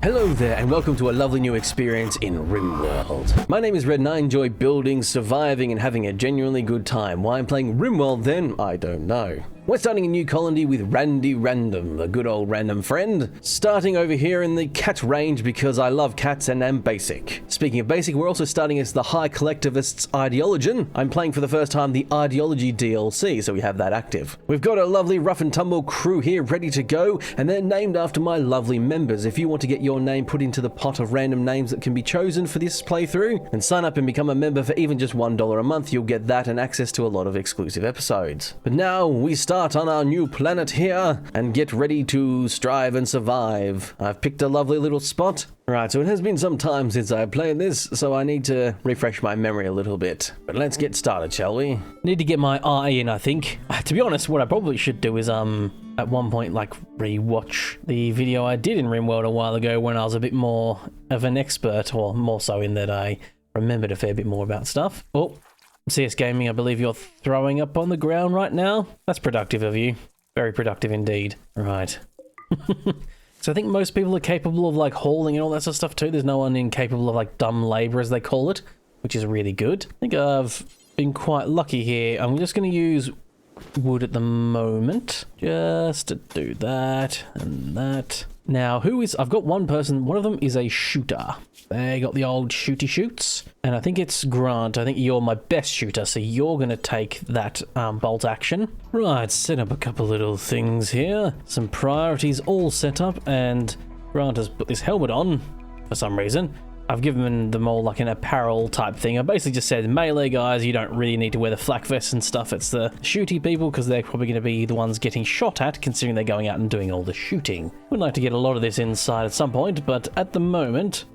Hello there and welcome to a lovely new experience in RimWorld. My name is Red and I enjoy building, surviving and having a genuinely good time. Why I'm playing RimWorld then, I don't know. We're starting a new colony with Randy Random, the good old random friend. Starting over here in the cat range because I love cats and am basic. Speaking of basic, we're also starting as the High Collectivist's Ideologian. I'm playing for the first time the Ideology DLC, so we have that active. We've got a lovely rough and tumble crew here ready to go, and they're named after my lovely members. If you want to get your name put into the pot of random names that can be chosen for this playthrough, and sign up and become a member for even just $1 a month, you'll get that and access to a lot of exclusive episodes. But now we start on our new planet here and get ready to strive and survive. I've picked a lovely little spot. Right, so it has been some time since I played this, so I need to refresh my memory a little bit. But let's get started, shall we? Need to get my eye in, I think. To be honest, what I probably should do is, at one point, like, re-watch the video I did in RimWorld a while ago when I was a bit more of an expert, or more so in that I remembered a fair bit more about stuff. Oh, CS Gaming, I believe you're throwing up on the ground right now. That's productive of you. Very productive indeed. Right. So I think most people are capable of like hauling and all that sort of stuff too. There's no one incapable of like dumb labor as they call it, which is really good. I think I've been quite lucky here. I'm just going to use wood at the moment just to do that and that. Now, I've got one person, one of them is a shooter. They got the old shooty shoots, and I think it's Grant. I think you're my best shooter, so you're going to take that bolt action. Right, set up a couple little things here. Some priorities all set up, and Grant has put this helmet on for some reason. I've given them all like an apparel type thing. I basically just said, melee guys, you don't really need to wear the flak vests and stuff. It's the shooty people because they're probably going to be the ones getting shot at, considering they're going out and doing all the shooting. Would like to get a lot of this inside at some point, but at the moment,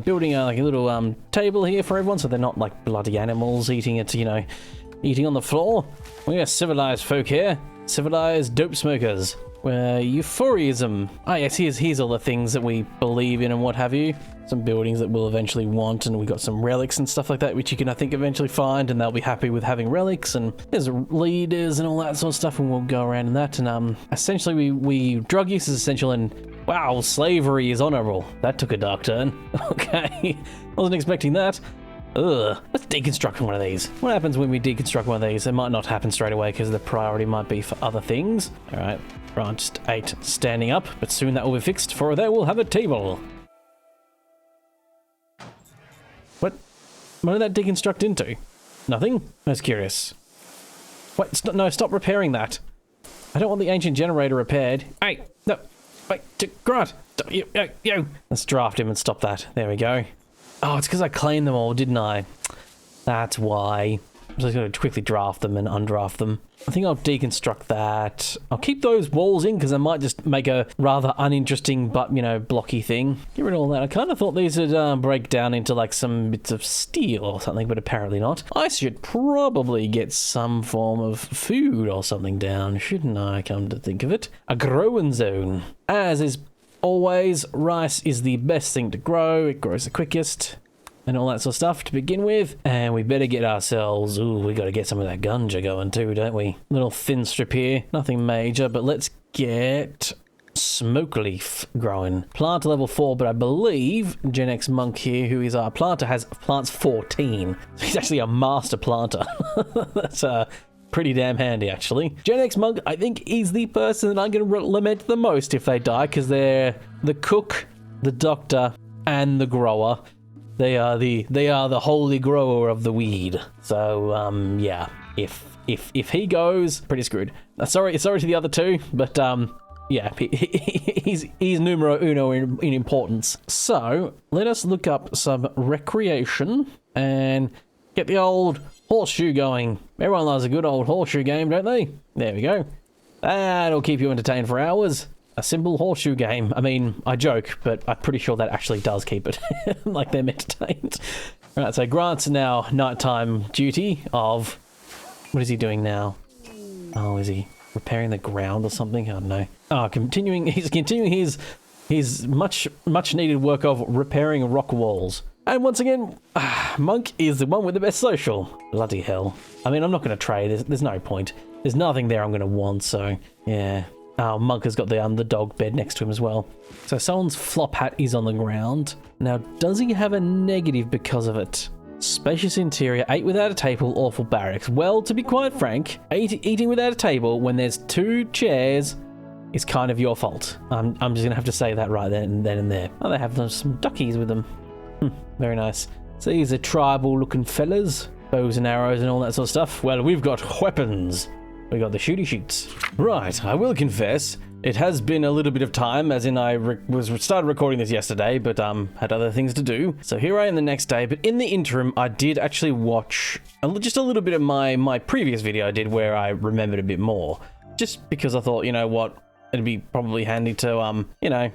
building like a little table here for everyone so they're not like bloody animals eating it, you know, eating on the floor. We are civilized folk here. Civilized dope smokers. We're euphorism. Ah yes, here's all the things that we believe in and what have you. Some buildings that we'll eventually want, and we've got some relics and stuff like that, which you can, I think, eventually find, and they'll be happy with having relics, and there's leaders and all that sort of stuff, and we'll go around in that, and essentially drug use is essential, and wow, slavery is honorable. That took a dark turn. Okay, wasn't expecting that. Ugh, let's deconstruct one of these. What happens when we deconstruct one of these? It might not happen straight away because the priority might be for other things. All right, branch 8 standing up, but soon that will be fixed, for there we'll have a table. What did that deconstruct into? Nothing? I was curious. Wait, no, stop repairing that. I don't want the ancient generator repaired. Hey, no, wait, Grant, yo. Let's draft him and stop that. There we go. Oh, it's because I claimed them all, didn't I? That's why. I'm just going to quickly draft them and undraft them. I think I'll deconstruct that. I'll keep those walls in because I might just make a rather uninteresting but, you know, blocky thing. Get rid of all that. I kind of thought these would break down into like some bits of steel or something, but apparently not. I should probably get some form of food or something down, shouldn't I, come to think of it? A growing zone. As is always, rice is the best thing to grow. It grows the quickest. And all that sort of stuff to begin with. And we better get ourselves... Ooh, we got to get some of that ganja going too, don't we? Little thin strip here. Nothing major, but let's get smoke leaf growing. Plant level 4, but I believe Gen X Monk here, who is our planter, has plants 14. So he's actually a master planter. That's pretty damn handy, actually. Gen X Monk, I think, is the person that I'm going to lament the most if they die, because they're the cook, the doctor, and the grower. They are the holy grower of the weed. So yeah, if he goes, pretty screwed. Sorry to the other two, but yeah, he's numero uno in importance. So let us look up some recreation and get the old horseshoe going. Everyone loves a good old horseshoe game, don't they? There we go. That'll keep you entertained for hours. A simple horseshoe game. I mean, I joke, but I'm pretty sure that actually does keep it like they're entertained. Right, so Grant's now nighttime duty of... What is he doing now? Oh, is he repairing the ground or something? I don't know. Oh, he's continuing his much needed work of repairing rock walls. And once again, Monk is the one with the best social. Bloody hell. I mean, I'm not going to trade. There's no point. There's nothing there I'm going to want, so yeah. Oh, Monk has got the dog bed next to him as well. So someone's flop hat is on the ground. Now, does he have a negative because of it? Spacious interior, ate without a table, awful barracks. Well, to be quite frank, eating without a table when there's 2 chairs is kind of your fault. I'm just gonna have to say that right then and there. Oh, they have some duckies with them. Very nice. So these are tribal looking fellas. Bows and arrows and all that sort of stuff. Well, we've got weapons. We got the shooty shoots. Right, I will confess, it has been a little bit of time, as in I started recording this yesterday, but had other things to do. So here I am the next day, but in the interim, I did actually watch just a little bit of my previous video I did where I remembered a bit more. Just because I thought, you know what, it'd be probably handy to, you know,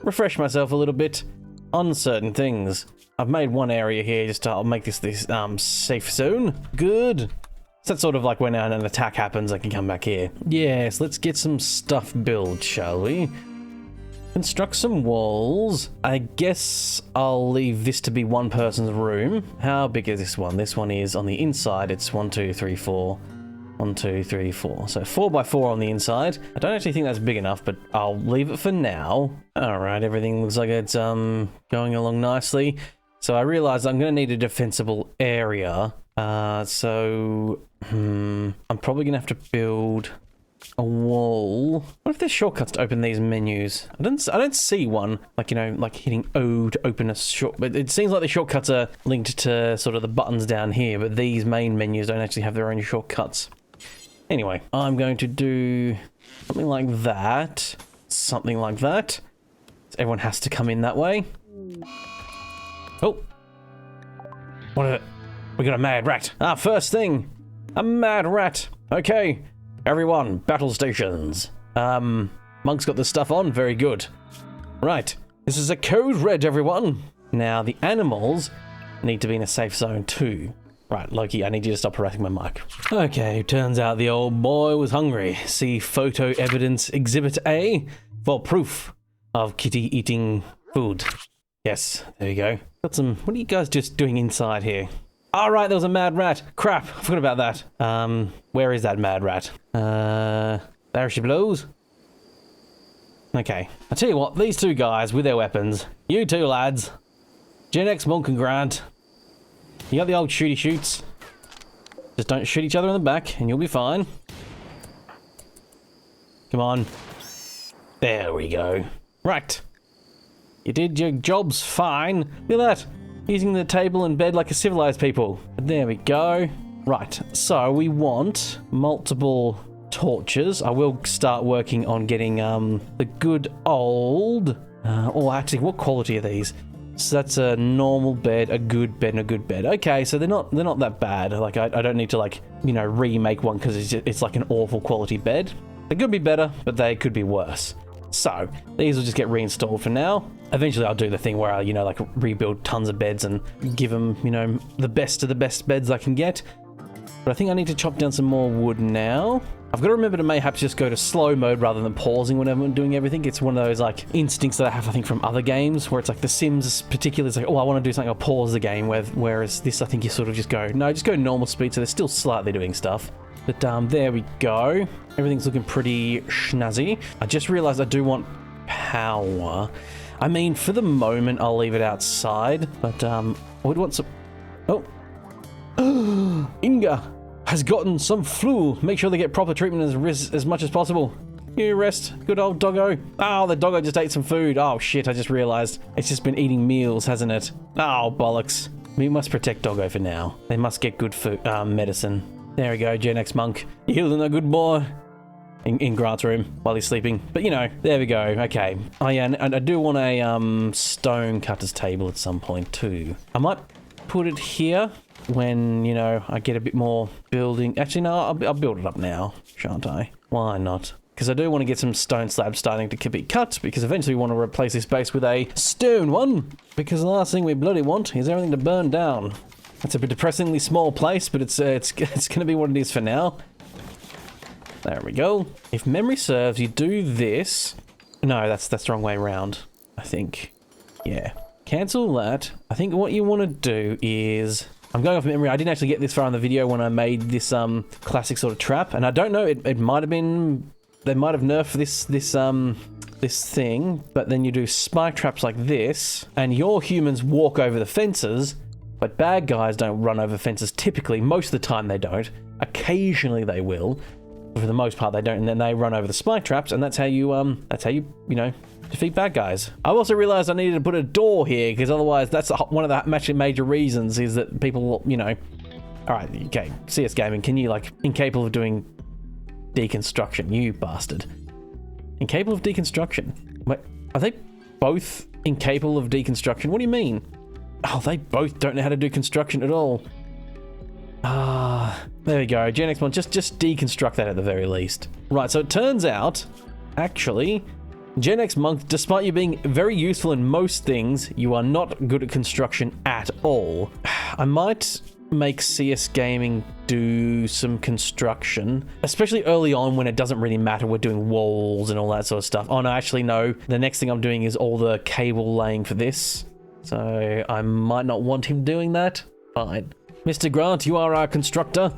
refresh myself a little bit on certain things. I've made one area here just to make this safe zone. Good. So that's sort of like when an attack happens, I can come back here. Yes, let's get some stuff built, shall we? Construct some walls. I guess I'll leave this to be one person's room. How big is this one? This one is on the inside. It's 1, 2, 3, 4. 1, 2, 3, 4. So 4 by 4 on the inside. I don't actually think that's big enough, but I'll leave it for now. All right, everything looks like it's going along nicely. So I realized I'm going to need a defensible area. I'm probably gonna have to build a wall. What if there's shortcuts to open these menus? I don't see one, like, you know, like hitting O to open a short, but it seems like the shortcuts are linked to sort of the buttons down here, but these main menus don't actually have their own shortcuts. Anyway, I'm going to do something like that. Something like that. So everyone has to come in that way. Oh. What is it? We got a mad rat. First thing. A mad rat. Okay. Everyone, battle stations. Monk's got this stuff on. Very good. Right. This is a code red, everyone. Now, the animals need to be in a safe zone too. Right, Loki, I need you to stop harassing my mic. Okay, turns out the old boy was hungry. See photo evidence exhibit A for proof of kitty eating food. Yes, there you go. Got some... What are you guys just doing inside here? All right, there was a mad rat. Crap, I forgot about that. Where is that mad rat? There she blows. Okay, I tell you what, these 2 guys with their weapons, you 2 lads, Gen X, Monk and Grant, you got the old shooty shoots. Just don't shoot each other in the back and you'll be fine. Come on. There we go. Right. You did your jobs fine. Look at that. Using the table and bed like a civilized people. There we go. Right, so we want multiple torches. I will start working on getting the good old... actually, what quality are these? So that's a normal bed, a good bed, and a good bed. Okay, so they're not that bad. Like, I don't need to, like, you know, remake one because it's like an awful quality bed. They could be better, but they could be worse. So, these will just get reinstalled for now. Eventually I'll do the thing where I, you know, like rebuild tons of beds and give them, you know, the best of the best beds I can get. But I think I need to chop down some more wood now. I've got to remember to mayhaps just go to slow mode rather than pausing whenever I'm doing everything. It's one of those, like, instincts that I have, I think, from other games, where it's like The Sims particularly, it's like, oh, I want to do something, I'll pause the game, whereas this, I think you sort of just go, no, just go normal speed, so they're still slightly doing stuff. But there we go. Everything's looking pretty schnazzy. I just realized I do want power. I mean, for the moment, I'll leave it outside, but I would want some... Oh. Inga has gotten some flu. Make sure they get proper treatment as much as possible. You rest, good old doggo. Oh, the doggo just ate some food. Oh shit, I just realized. It's just been eating meals, hasn't it? Oh, bollocks. We must protect doggo for now. They must get good food, medicine. There we go, Gen X Monk. You healing a good boy. In Grant's room while he's sleeping. But, you know, there we go. Okay. Oh, yeah, and I do want a stone cutter's table at some point, too. I might put it here when, you know, I get a bit more building. Actually, no, I'll build it up now, shan't I? Why not? Because I do want to get some stone slabs starting to be cut, because eventually we want to replace this base with a stone one. Because the last thing we bloody want is everything to burn down. It's a bit depressingly small place, but it's going to be what it is for now. There we go. If memory serves, you do this. No, that's the wrong way around, I think. Yeah. Cancel that. I think what you want to do is... I'm going off memory. I didn't actually get this far in the video when I made this classic sort of trap. And I don't know, it might have been they might have nerfed this thing, but then you do spike traps like this, and your humans walk over the fences, but bad guys don't run over fences typically. Most of the time they don't. Occasionally they will. But for the most part they don't, and then they run over the spike traps, and that's how you, you know, defeat bad guys. I also realized I needed to put a door here, because otherwise that's one of the major reasons is that people will, you know... Alright, okay, CS Gaming, can you, like, incapable of doing deconstruction, you bastard. Incapable of deconstruction? Wait, are they both incapable of deconstruction? What do you mean? Oh, they both don't know how to do construction at all. Ah, there we go. Gen X one, just deconstruct that at the very least. Right, so it turns out, actually, Gen X Monk, despite you being very useful in most things, you are not good at construction at all. I might make CS Gaming do some construction, especially early on when it doesn't really matter. We're doing walls and all that sort of stuff. Oh no, actually no. The next thing I'm doing is all the cable laying for this. So I might not want him doing that. Fine. Mr. Grant, you are our constructor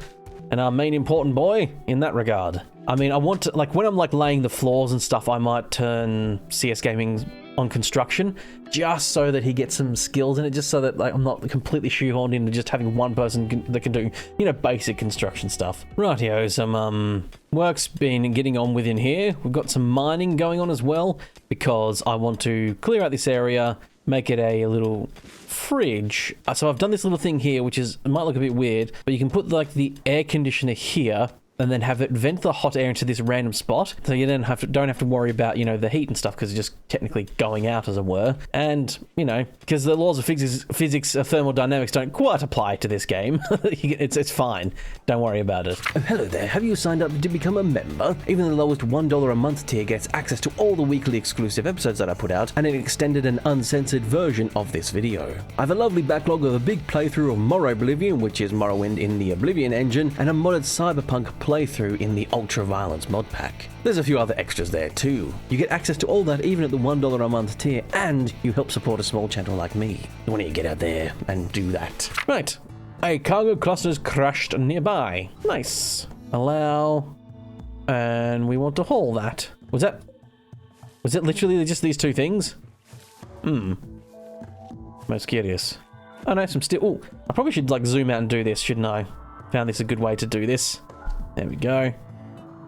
and our main important boy in that regard. I mean, I want to, like, when I'm like laying the floors and stuff, I might turn CS Gaming on construction just so that he gets some skills in it, just so that like I'm not completely shoehorned into just having one person that can do, you know, basic construction stuff. Rightio, some work's been getting on within here. We've got some mining going on as well, because I want to clear out this area, make it a little fridge. So I've done this little thing here, which is, it might look a bit weird, but you can put like the air conditioner here and then have it vent the hot air into this random spot, so you then don't have to worry about, you know, the heat and stuff, because it's just technically going out, as it were. And, you know, because the laws of physics of thermodynamics don't quite apply to this game, it's fine. Don't worry about it. Oh, hello there. Have you signed up to become a member? Even the lowest $1 a month tier gets access to all the weekly exclusive episodes that I put out, and an extended and uncensored version of this video. I have a lovely backlog of a big playthrough of Morrow Oblivion, which is Morrowind in the Oblivion engine, and a modded Cyberpunk playthrough in the Ultra Violence mod pack. There's a few other extras there too. You get access to all that even at the $1 a month tier, and you help support a small channel like me. Why don't you get out there and do that? Right. A cargo cluster's crashed nearby. Nice. Allow. And we want to haul that. Was it literally just these two things? Most curious. Oh no, some steel. Oh, I probably should like zoom out and do this, shouldn't I? Found this a good way to do this. There we go.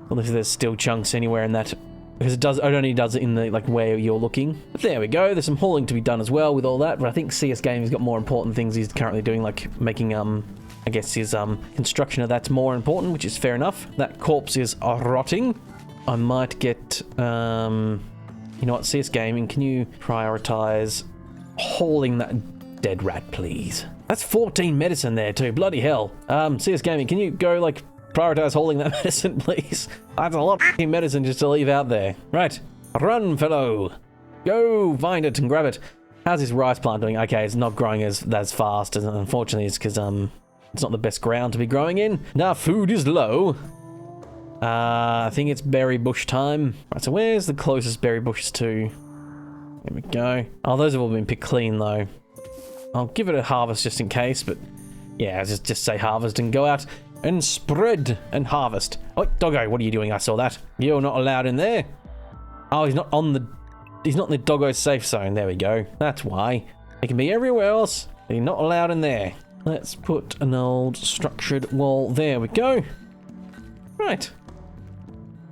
Well, if there's still chunks anywhere in that, because it only does it in the like where you're looking. But there we go. There's some hauling to be done as well with all that. But I think CS Gaming's got more important things he's currently doing, like making I guess his construction of that's more important, which is fair enough. That corpse is rotting. I might get you know what, CS Gaming, can you prioritize hauling that dead rat, please? That's 14 medicine there too. Bloody hell. CS Gaming, can you go like prioritize hauling that medicine, please? That's a lot of medicine just to leave out there. Right. Run, fellow. Go find it and grab it. How's this rice plant doing? Okay, it's not growing as fast, and unfortunately it's because it's not the best ground to be growing in. Now food is low. I think it's berry bush time. Right, so where's the closest berry bushes to? There we go. Oh, those have all been picked clean though. I'll give it a harvest just in case, but yeah, just say harvest and go out and spread and harvest. Oh, doggo, what are you doing? I saw that. You're not allowed in there. Oh, he's not in the doggo safe zone. There we go. That's why. He can be everywhere else, but he's not allowed in there. Let's put an old structured wall. There we go. Right.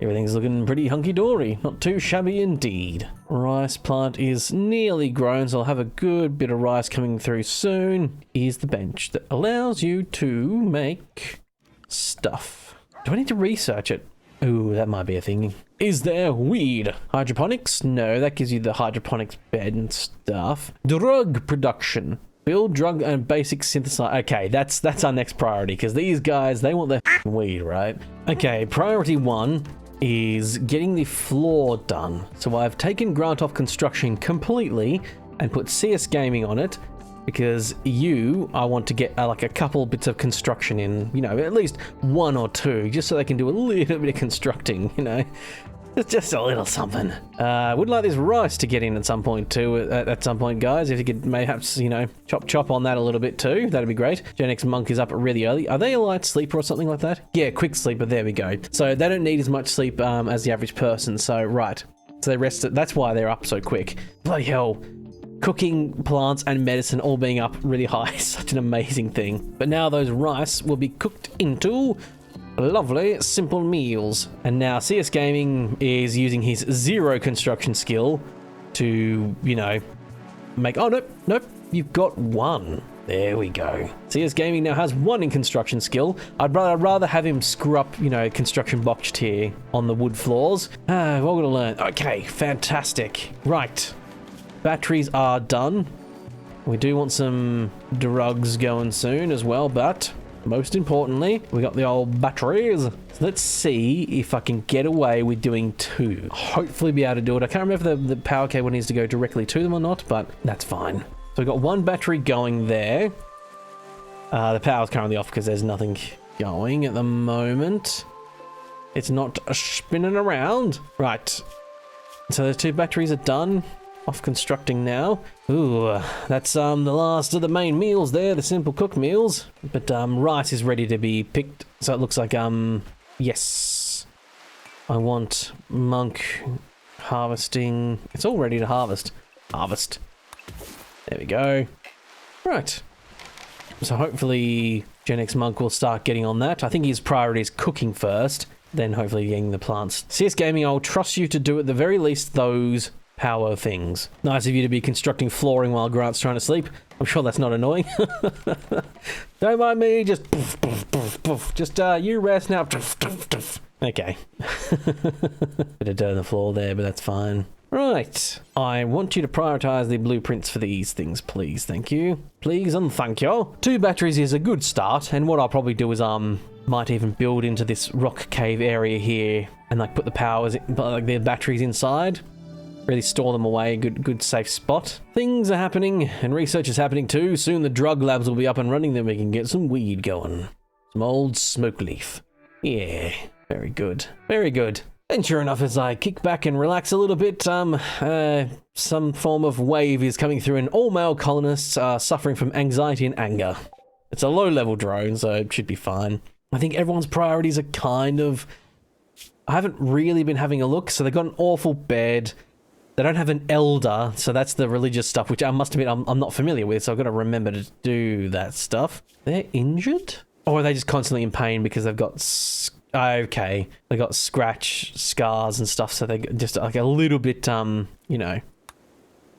Everything's looking pretty hunky-dory. Not too shabby indeed. Rice plant is nearly grown, so I'll have a good bit of rice coming through soon. Here's the bench that allows you to make stuff. Do I need to research it? Ooh, that might be a thing. Is there weed? Hydroponics? No, that gives you the hydroponics bed and stuff. Drug production. Build drug and basic synthesizer. Okay, that's our next priority, because these guys, they want their weed, right? Okay, priority 1 is getting the floor done. So I've taken Grant off construction completely and put CS Gaming on it, because I want to get like a couple bits of construction in, you know, at least 1 or 2, just so they can do a little bit of constructing, you know. It's just a little something. Would like this rice to get in at some point too, at some point, guys. If you could perhaps, you know, chop on that a little bit too, that'd be great. Gen X Monk is up really early. Are they a light sleeper or something like that? Yeah, quick sleeper, there we go. So they don't need as much sleep as the average person, so right. So they rest, that's why they're up so quick. Bloody hell. Cooking, plants, and medicine all being up really high is such an amazing thing. But now those rice will be cooked into lovely, simple meals. And now CS Gaming is using his 0 construction skill to, you know, make... Oh, nope, you've got 1. There we go. CS Gaming now has 1 in construction skill. I'd rather have him screw up, you know, construction botched here on the wood floors. We're all gonna learn. Okay, fantastic. Right. Batteries are done. We do want some drugs going soon as well, but... most importantly, we got the old batteries. So let's see if I can get away with doing 2. Hopefully be able to do it. I can't remember if the power cable needs to go directly to them or not, but that's fine. So we've got 1 battery going there. The power's currently off because there's nothing going at the moment. It's not spinning around. Right. So the 2 batteries are done. Off constructing now. Ooh, that's the last of the main meals there, the simple cook meals. But rice is ready to be picked. So it looks like yes. I want monk harvesting. It's all ready to harvest. Harvest. There we go. Right. So hopefully Gen X Monk will start getting on that. I think his priority is cooking first, then hopefully getting the plants. CS Gaming, I'll trust you to do at the very least those power things. Nice of you to be constructing flooring while Grant's trying to sleep. I'm sure that's not annoying. Don't mind me, just poof, poof, poof, poof. Just you rest now. Poof, poof, poof. Okay. Bit of dirt on the floor there, but that's fine. Right. I want you to prioritize the blueprints for these things, please. Thank you. Please and thank you. 2 batteries is a good start, and what I'll probably do is might even build into this rock cave area here and like put the powers, like the batteries inside. Really store them away, good safe spot. Things are happening, and research is happening too. Soon the drug labs will be up and running, then we can get some weed going. Some old smoke leaf. Yeah, very good. Very good. And sure enough, as I kick back and relax a little bit, some form of wave is coming through, and all male colonists are suffering from anxiety and anger. It's a low-level drone, so it should be fine. I think everyone's priorities are kind of... I haven't really been having a look, so they've got an awful bed. They don't have an elder, so that's the religious stuff, which I must admit I'm not familiar with, so I've got to remember to do that stuff. They're injured? Or are they just constantly in pain because they've got... okay. They got scratch, scars and stuff, so they just like a little bit, you know,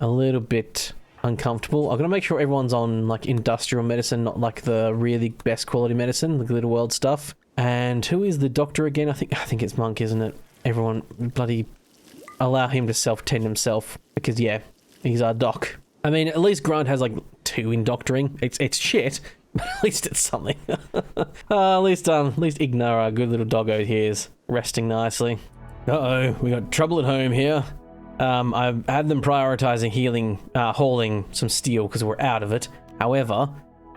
a little bit uncomfortable. I've got to make sure everyone's on, like, industrial medicine, not, like, the really best quality medicine, the Glitter World stuff. And who is the doctor again? I think it's Monk, isn't it? Everyone bloody... allow him to self-tend himself, because yeah, he's our doc. I mean, at least Grant has like 2 in doctoring. It's shit, but at least it's something. At least Ignore, our good little doggo here, is resting nicely. Uh-oh, we got trouble at home here. I've had them prioritizing hauling some steel because we're out of it. However,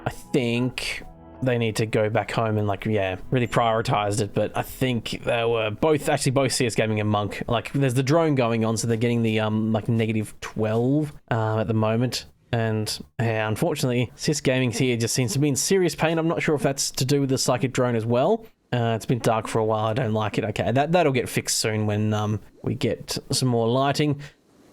I think they need to go back home and, like, yeah, really prioritized it. But I think they were both CS Gaming and Monk. Like, there's the drone going on, so they're getting the like -12 at the moment. And yeah, unfortunately, CS Gaming here just seems to be in serious pain. I'm not sure if that's to do with the psychic drone as well. It's been dark for a while. I don't like it. Okay, that'll get fixed soon when we get some more lighting.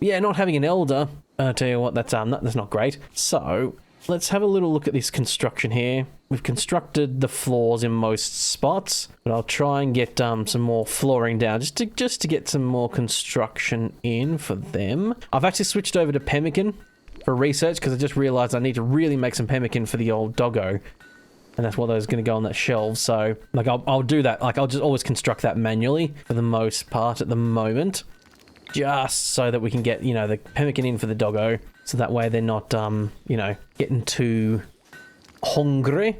Yeah, not having an elder. I tell you what, that's not great. So let's have a little look at this construction here. We've constructed the floors in most spots, but I'll try and get some more flooring down just to get some more construction in for them. I've actually switched over to pemmican for research because I just realized I need to really make some pemmican for the old doggo. And that's what those are going to go on that shelf. So, like, I'll do that. Like, I'll just always construct that manually for the most part at the moment. Just so that we can get, you know, the pemmican in for the doggo. So that way they're not, you know, getting too hungry.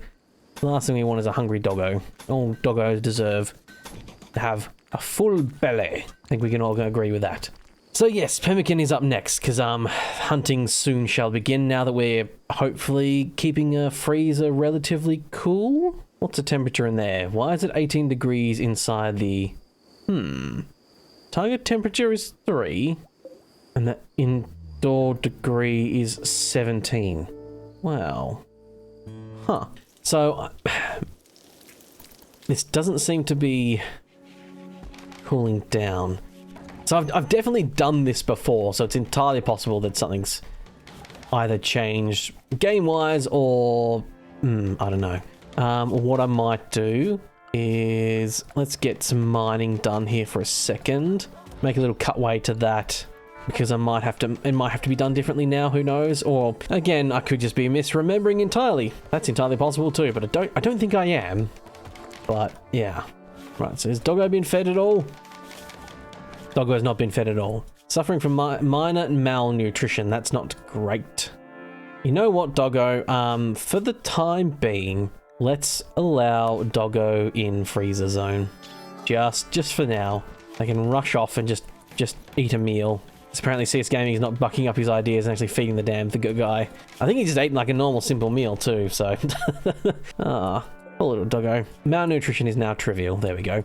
The last thing we want is a hungry doggo. All doggos deserve to have a full belly. I think we can all agree with that. So yes, pemmican is up next, because hunting soon shall begin now that we're hopefully keeping a freezer relatively cool. What's the temperature in there? Why is it 18 degrees inside the... Target temperature is 3, and the indoor degree is 17. Wow. Huh. So, this doesn't seem to be cooling down. So I've definitely done this before, so it's entirely possible that something's either changed game-wise or... I don't know. What I might do is... let's get some mining done here for a second. Make a little cutaway to that, because it might have to be done differently now, who knows? Or, again, I could just be misremembering entirely. That's entirely possible too, but I don't think I am. But, yeah. Right, so is Doggo being fed at all? Doggo has not been fed at all. Suffering from minor malnutrition. That's not great. You know what, Doggo? For the time being, let's allow Doggo in freezer zone. Just for now. They can rush off and just eat a meal. It's apparently CS Gaming is not bucking up his ideas and actually feeding the damn guy. I think he just ate like a normal simple meal too, so... ah, poor little Doggo. Malnutrition is now trivial. There we go.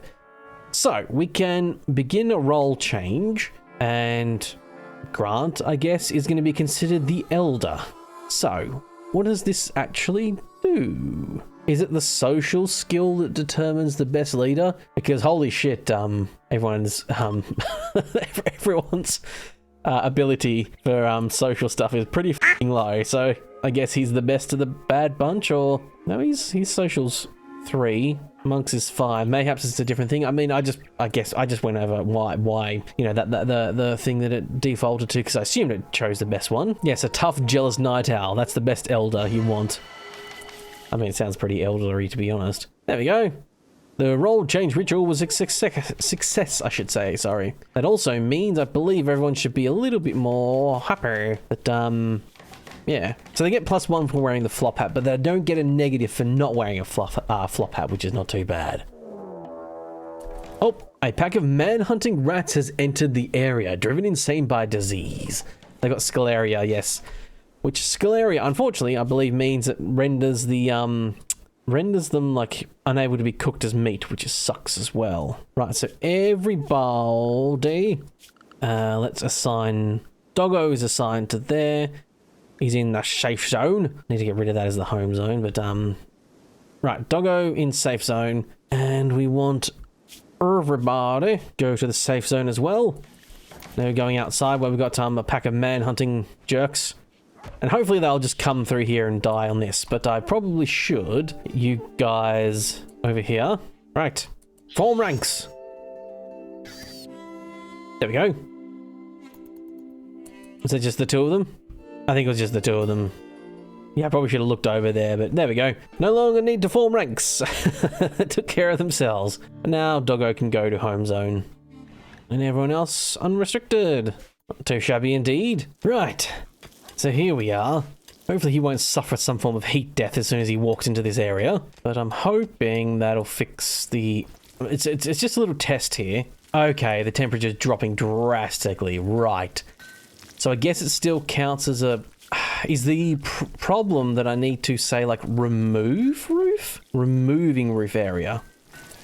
So, we can begin a role change, and Grant, I guess, is going to be considered the Elder. So, what does this actually do? Is it the social skill that determines the best leader? Because holy shit, everyone's ability for social stuff is pretty f***ing low. So, I guess he's the best of the bad bunch, or... no, he's social's 3, Monks is 5. Mayhaps it's a different thing. I mean, I guess I just went over why you know, the thing that it defaulted to, because I assumed it chose the best one. Yes, a tough, jealous night owl. That's the best elder you want. I mean, it sounds pretty elderly, to be honest. There we go. The role change ritual was a success, I should say, sorry. That also means I believe everyone should be a little bit more happy that, yeah. So they get +1 for wearing the flop hat, but they don't get a negative for not wearing a flop hat, which is not too bad. Oh, a pack of man-hunting rats has entered the area, driven insane by disease. They got scleria, yes. Which scleria, unfortunately, I believe means it renders the, renders them, like, unable to be cooked as meat, which sucks as well. Right, so everybody, let's assign... Doggo is assigned to there. He's in the safe zone. Need to get rid of that as the home zone, but, right, Doggo in safe zone. And we want everybody go to the safe zone as well. Now going outside where we've got a pack of man-hunting jerks. And hopefully they'll just come through here and die on this, but I probably should. You guys over here. Right, form ranks. There we go. Was it just the two of them? I think it was just the two of them. Yeah, I probably should have looked over there, but there we go. No longer need to form ranks. Took care of themselves. And now Doggo can go to home zone. And everyone else unrestricted. Not too shabby indeed. Right. So here we are. Hopefully he won't suffer some form of heat death as soon as he walks into this area. But I'm hoping that'll fix the... It's just a little test here. Okay, the temperature's dropping drastically. Right. So I guess it still counts as a... Is the problem that I need to say, like, remove roof? Removing roof area.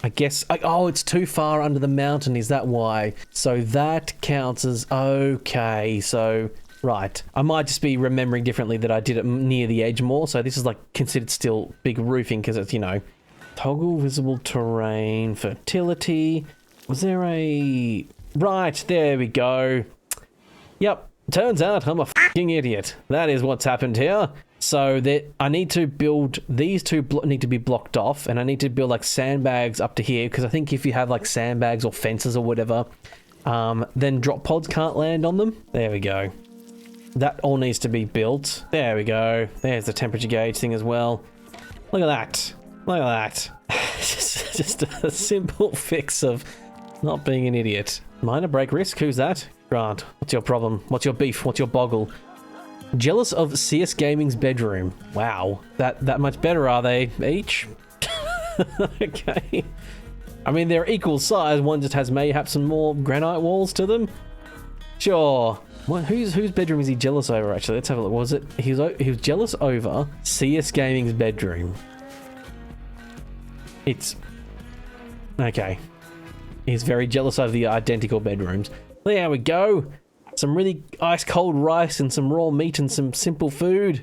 I guess... oh, it's too far under the mountain. Is that why? So that counts as... Okay, so... Right. I might just be remembering differently that I did it near the edge more. So this is, like, considered still big roofing because it's, you know... Toggle visible terrain, fertility... Was there a... Right, there we go. Yep. Turns out I'm a fucking idiot. That is what's happened here. So that I need to build, these two need to be blocked off, and I need to build like sandbags up to here, because I think if you have like sandbags or fences or whatever, then drop pods can't land on them. There we go. That all needs to be built. There we go. There's the temperature gauge thing as well. Look at that. Look at that. just a simple fix of not being an idiot. Minor break risk? Who's that? Grant, what's your problem? What's your beef? What's your boggle? Jealous of CS Gaming's bedroom. Wow. That much better, are they each? Okay. I mean, they're equal size. One just has mayhaps some more granite walls to them. Sure. What? Whose bedroom is he jealous over, actually? Let's have a look. Was it? He was jealous over CS Gaming's bedroom. It's... Okay. He's very jealous of the identical bedrooms. There we go. Some really ice-cold rice and some raw meat and some simple food.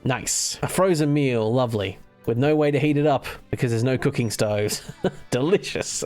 Nice. A frozen meal, lovely. With no way to heat it up because there's no cooking stoves. Delicious.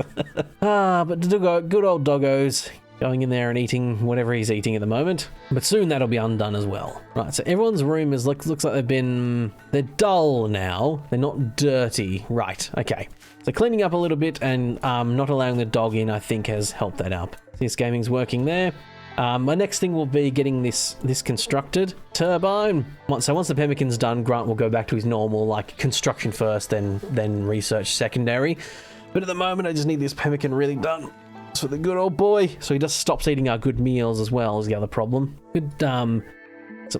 But the good old doggos going in there and eating whatever he's eating at the moment. But soon that'll be undone as well. Right, so everyone's room looks like they're dull now. They're not dirty. Right, okay. So cleaning up a little bit and not allowing the dog in, I think, has helped that up. This gaming's working there. My next thing will be getting this constructed. Turbine. So once the pemmican's done, Grant will go back to his normal, like, construction first, then research secondary. But at the moment, I just need this pemmican really done. So the good old boy. So he just stops eating our good meals as well, is the other problem. Good, some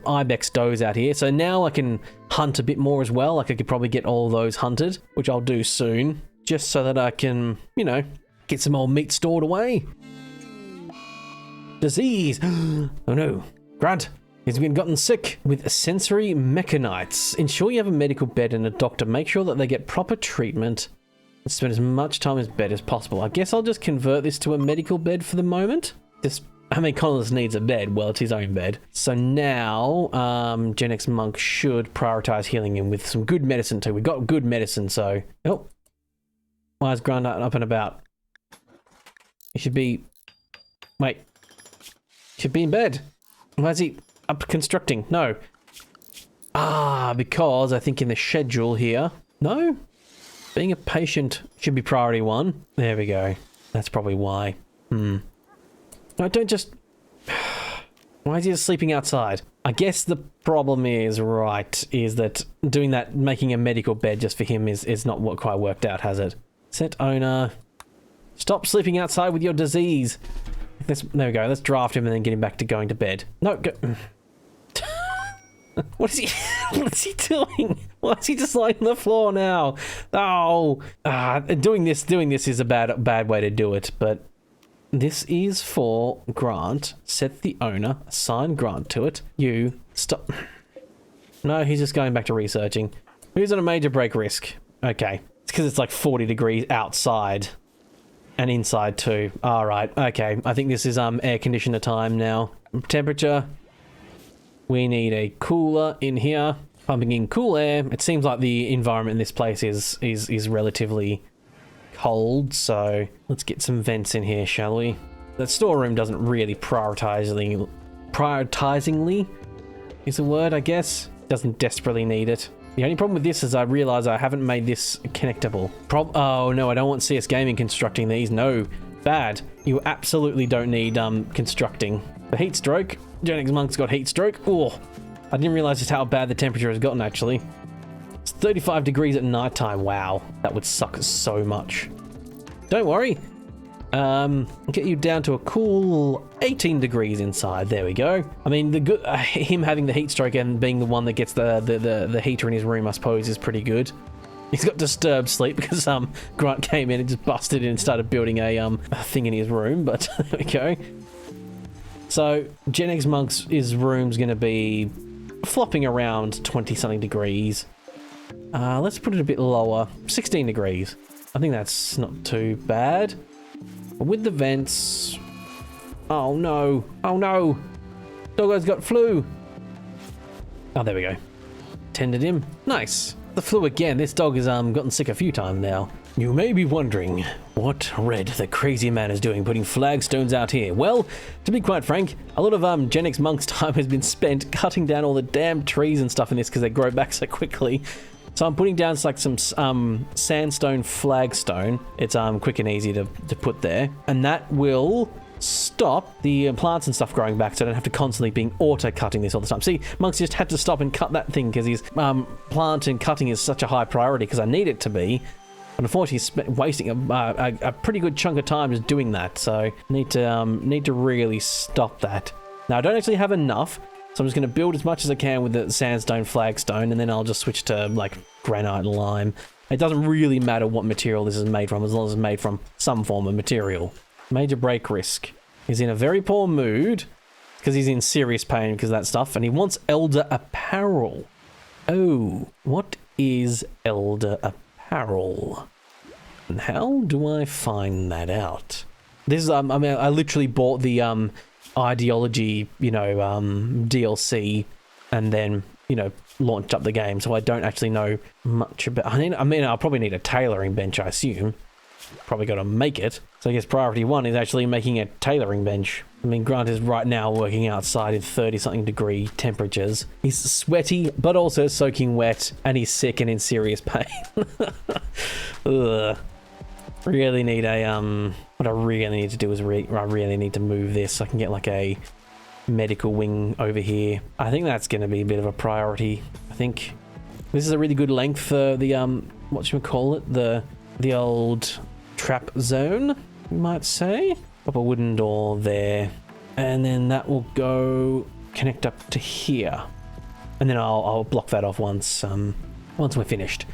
ibex does out here. So now I can hunt a bit more as well. Like, I could probably get all those hunted, which I'll do soon. Just so that I can, you know, get some old meat stored away. Disease. Oh no. Grant, he's been gotten sick with sensory mechanites. Ensure you have a medical bed and a doctor. Make sure that they get proper treatment and spend as much time in bed as possible. I guess I'll just convert this to a medical bed for the moment. Colonist needs a bed. Well, it's his own bed. So now, Gen X Monk should prioritize healing him with some good medicine too. We've got good medicine, so... Oh. Why is Grant up and about? He should be... Wait. Should be in bed. Why is he up constructing? No. Because I think in the schedule here... No? Being a patient should be priority 1. There we go. That's probably why. No, don't just... Why is he just sleeping outside? I guess the problem is that doing that, making a medical bed just for him is not what quite worked out, has it? Set owner. Stop sleeping outside with your disease. There we go. Let's draft him and then get him back to going to bed. No, go. What is he doing? Why is he just lying on the floor now? Oh, doing this is a bad way to do it. But this is for Grant. Set the owner. Assign Grant to it. You stop. No, he's just going back to researching. Who's on a major break risk? Okay, it's because it's like 40 degrees outside. And inside too. Alright, okay. I think this is air conditioner time now. Temperature. We need a cooler in here. Pumping in cool air. It seems like the environment in this place is relatively cold, so let's get some vents in here, shall we? The storeroom doesn't really prioritizingly is a word, I guess. Doesn't desperately need it. The only problem with this is I realize I haven't made this connectable. Oh no, I don't want CS Gaming constructing these. No, bad. You absolutely don't need constructing. The heat stroke. Gen X Monk's got heat stroke. Oh, I didn't realize just how bad the temperature has gotten actually. It's 35 degrees at nighttime. Wow, that would suck so much. Don't worry. Get you down to a cool 18 degrees inside. There we go. I mean, the good him having the heat stroke and being the one that gets the heater in his room, I suppose, is pretty good. He's got disturbed sleep because Grant came in and just busted in and started building a thing in his room. But there we go. So Gen X Monk's room's going to be flopping around 20 something degrees. Let's put it a bit lower. 16 degrees. I think that's not too bad. With the vents... Oh no. Oh no. Doggo's got flu. Oh, there we go. Tended him. Nice. The flu again. This dog has gotten sick a few times now. You may be wondering what Red, the crazy man, is doing putting flagstones out here. Well, to be quite frank, a lot of Gen X Monk's time has been spent cutting down all the damn trees and stuff in this because they grow back so quickly. So I'm putting down like some sandstone flagstone. It's quick and easy to put there. And that will stop the plants and stuff growing back so I don't have to constantly being auto-cutting this all the time. See, Monk's just had to stop and cut that thing because his plant and cutting is such a high priority because I need it to be. But unfortunately, he's wasting a pretty good chunk of time just doing that. So need to really stop that. Now, I don't actually have enough. So I'm just going to build as much as I can with the sandstone flagstone, and then I'll just switch to, like, granite and lime. It doesn't really matter what material this is made from, as long as it's made from some form of material. Major break risk. He's in a very poor mood, because he's in serious pain because of that stuff, and he wants elder apparel. Oh, what is elder apparel? And how do I find that out? This is, I mean, I literally bought the ideology, DLC, and then, launched up the game, so I don't actually know much about. I mean, I'll probably need a tailoring bench, I assume. Probably got to make it. So I guess priority 1 is actually making a tailoring bench. I mean, Grant is right now working outside in 30-something degree temperatures. He's sweaty, but also soaking wet, and he's sick and in serious pain. Ugh. Really need a, what I really need to do is I really need to move this so I can get like a medical wing over here. I think that's going to be a bit of a priority. I think this is a really good length for the, whatchamacallit, the old trap zone, you might say. Pop a wooden door there, and then that will go connect up to here, and then I'll block that off once we're finished.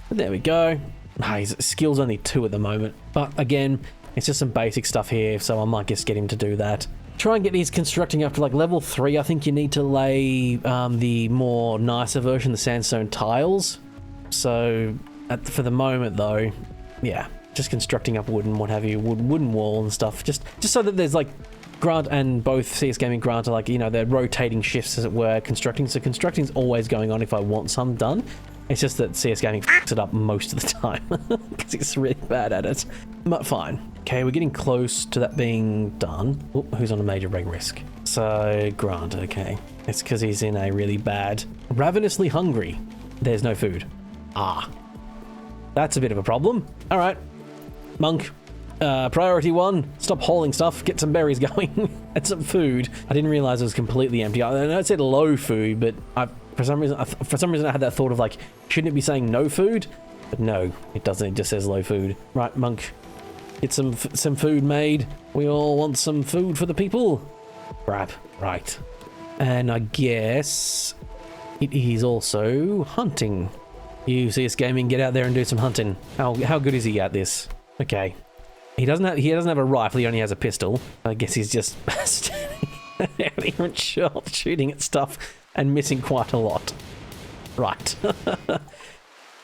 But there we go. His skill's only 2 at the moment, but again, it's just some basic stuff here, so I might just get him to do that. Try and get these constructing up to like level 3. I think you need to lay the more nicer version, the sandstone tiles. So for the moment though, yeah, just constructing up wood and what have you, wooden wall and stuff, just so that there's like Grant and both CS Gaming Grant are like, they're rotating shifts as it were, constructing. So constructing's always going on if I want some done. It's just that CS Gaming f***s it up most of the time because he's really bad at it. But fine. Okay, we're getting close to that being done. Oh, who's on a major reg risk? So Grant, okay. It's because he's in a really bad, ravenously hungry. There's no food. Ah, that's a bit of a problem. All right, Monk. Priority 1, stop hauling stuff, get some berries going, and some food. I didn't realize it was completely empty. I know it said low food, but for some reason I had that thought of like, shouldn't it be saying no food? But no, it doesn't. It just says low food. Right, Monk, get some food made. We all want some food for the people. Crap. Right. And I guess it is also hunting. You CS Gaming, get out there and do some hunting. How good is he at this? Okay. He doesn't have a rifle, he only has a pistol. I guess he's just shooting at stuff and missing quite a lot. Right.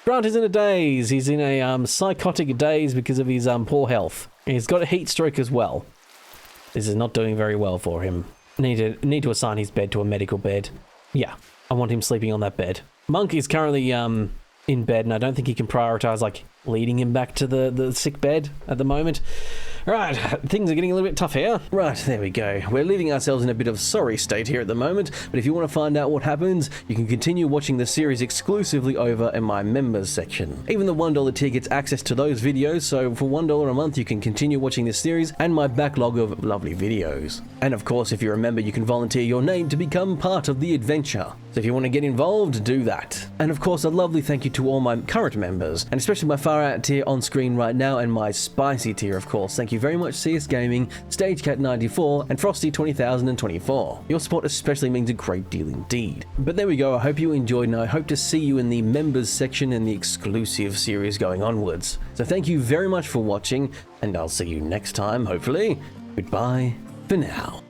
Grant is in a daze. He's in a psychotic daze because of his poor health. He's got a heat stroke as well. This is not doing very well for him. Need to assign his bed to a medical bed. Yeah, I want him sleeping on that bed. Monk is currently in bed, and I don't think he can prioritize like leading him back to the sick bed at the moment. Right, things are getting a little bit tough here. Right, there we go. We're leaving ourselves in a bit of sorry state here at the moment, but if you want to find out what happens, you can continue watching the series exclusively over in my members section. Even the $1 tier gets access to those videos, so for $1 a month you can continue watching this series and my backlog of lovely videos. And of course, if you're a member, you can volunteer your name to become part of the adventure. So if you want to get involved, do that. And of course, a lovely thank you to all my current members, and especially my far out tier on screen right now, and my spicy tier, of course. Thank you very much, CS Gaming, StageCat94, and Frosty20024. Your support especially means a great deal indeed. But there we go, I hope you enjoyed, and I hope to see you in the members section in the exclusive series going onwards. So thank you very much for watching, and I'll see you next time, hopefully. Goodbye for now.